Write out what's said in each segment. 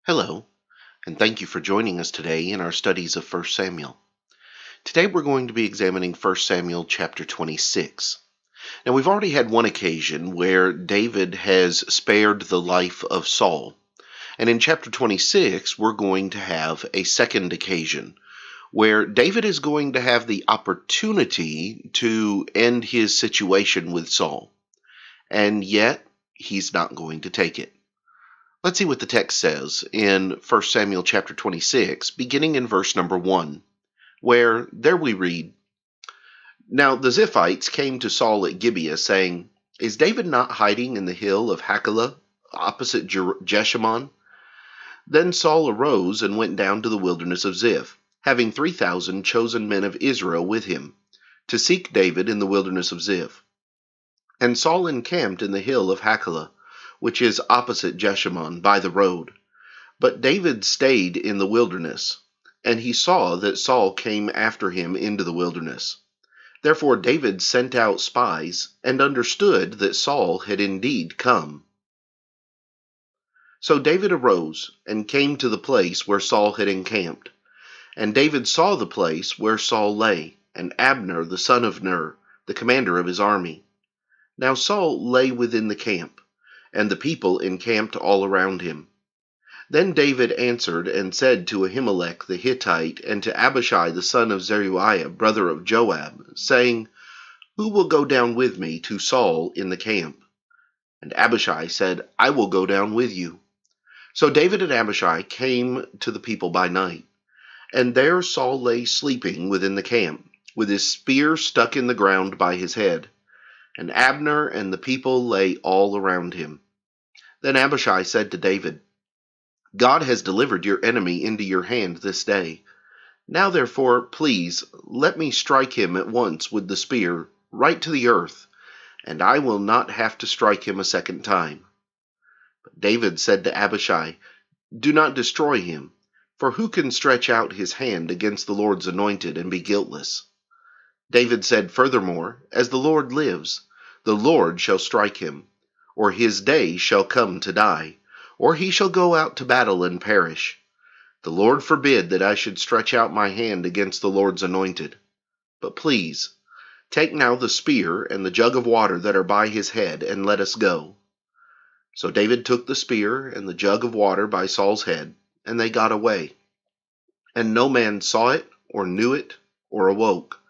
Hello, and thank you for joining us today in our studies of 1 Samuel. Today we're going to be examining 1 Samuel chapter 26. Now we've already had one occasion where David has spared the life of Saul. And in chapter 26 we're going to have a second occasion where David is going to have the opportunity to end his situation with Saul. And yet he's not going to take it. Let's see what the text says in 1 Samuel chapter 26, beginning in verse number 1, where there we read, Now the Ziphites came to Saul at Gibeah, saying, Is David not hiding in the hill of Hachilah, opposite Jeshimon? Then Saul arose and went down to the wilderness of Ziph, having 3,000 chosen men of Israel with him, to seek David in the wilderness of Ziph. And Saul encamped in the hill of Hachilah, which is opposite Jeshimon, by the road. But David stayed in the wilderness, and he saw that Saul came after him into the wilderness. Therefore David sent out spies, and understood that Saul had indeed come. So David arose, and came to the place where Saul had encamped. And David saw the place where Saul lay, and Abner the son of Ner, the commander of his army. Now Saul lay within the camp, and the people encamped all around him. Then David answered and said to Ahimelech the Hittite, and to Abishai the son of Zeruiah, brother of Joab, saying, Who will go down with me to Saul in the camp? And Abishai said, I will go down with you. So David and Abishai came to the people by night, and there Saul lay sleeping within the camp, with his spear stuck in the ground by his head. And Abner and the people lay all around him. Then Abishai said to David, God has delivered your enemy into your hand this day. Now therefore, please, let me strike him at once with the spear, right to the earth, and I will not have to strike him a second time. But David said to Abishai, Do not destroy him, for who can stretch out his hand against the Lord's anointed and be guiltless? David said furthermore, As the Lord lives, the Lord shall strike him, or his day shall come to die, or he shall go out to battle and perish. The Lord forbid that I should stretch out my hand against the Lord's anointed. But please, take now the spear and the jug of water that are by his head, and let us go. So David took the spear and the jug of water by Saul's head, and they got away. And no man saw it, or knew it, or awoke,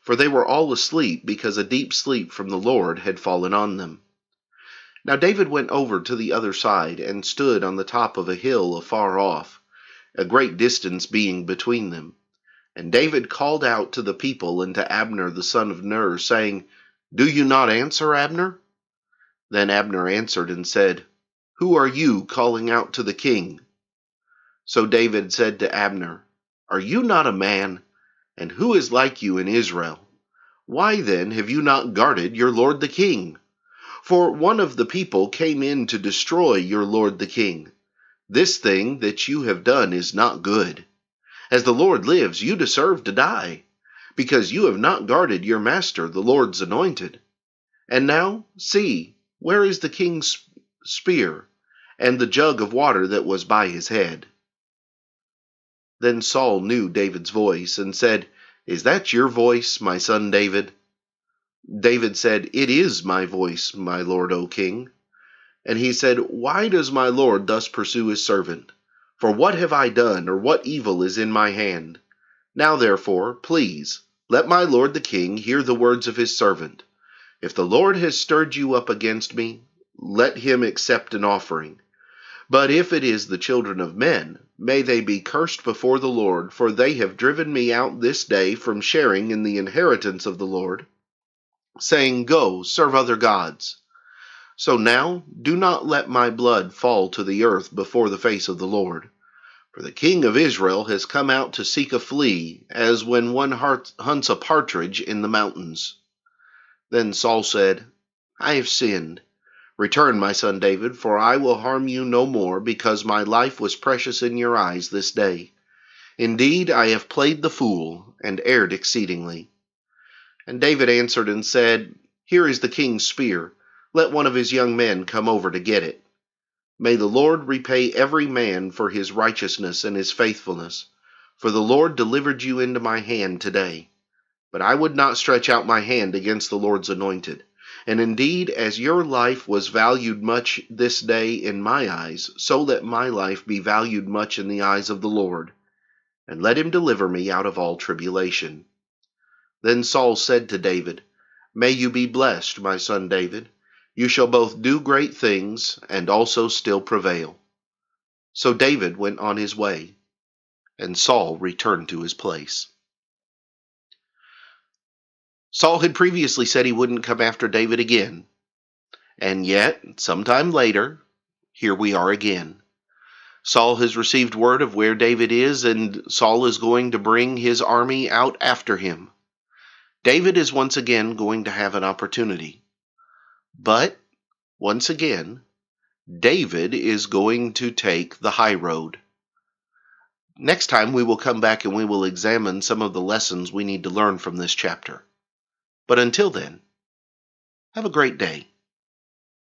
for they were all asleep, because a deep sleep from the Lord had fallen on them. Now David went over to the other side, and stood on the top of a hill afar off, a great distance being between them. And David called out to the people and to Abner the son of Ner, saying, Do you not answer, Abner? Then Abner answered and said, Who are you calling out to the king? So David said to Abner, Are you not a man? And who is like you in Israel? Why then have you not guarded your lord the king? For one of the people came in to destroy your lord the king. This thing that you have done is not good. As the Lord lives, you deserve to die, because you have not guarded your master, the Lord's anointed. And now, see, where is the king's spear, and the jug of water that was by his head? Then Saul knew David's voice, and said, Is that your voice, my son David? David said, It is my voice, my lord, O king. And he said, Why does my lord thus pursue his servant? For what have I done, or what evil is in my hand? Now therefore, please, let my lord the king hear the words of his servant. If the Lord has stirred you up against me, let him accept an offering. But if it is the children of men, may they be cursed before the Lord, for they have driven me out this day from sharing in the inheritance of the Lord, saying, Go, serve other gods. So now do not let my blood fall to the earth before the face of the Lord. For the king of Israel has come out to seek a flea, as when one hunts a partridge in the mountains. Then Saul said, I have sinned. Return, my son David, for I will harm you no more, because my life was precious in your eyes this day. Indeed, I have played the fool, and erred exceedingly. And David answered and said, Here is the king's spear. Let one of his young men come over to get it. May the Lord repay every man for his righteousness and his faithfulness, for the Lord delivered you into my hand today. But I would not stretch out my hand against the Lord's anointed. And indeed, as your life was valued much this day in my eyes, so let my life be valued much in the eyes of the Lord, and let him deliver me out of all tribulation. Then Saul said to David, May you be blessed, my son David. You shall both do great things, and also still prevail. So David went on his way, and Saul returned to his place. Saul had previously said he wouldn't come after David again, and yet, sometime later, here we are again. Saul has received word of where David is, and Saul is going to bring his army out after him. David is once again going to have an opportunity. But, once again, David is going to take the high road. Next time we will come back and we will examine some of the lessons we need to learn from this chapter. But until then, have a great day.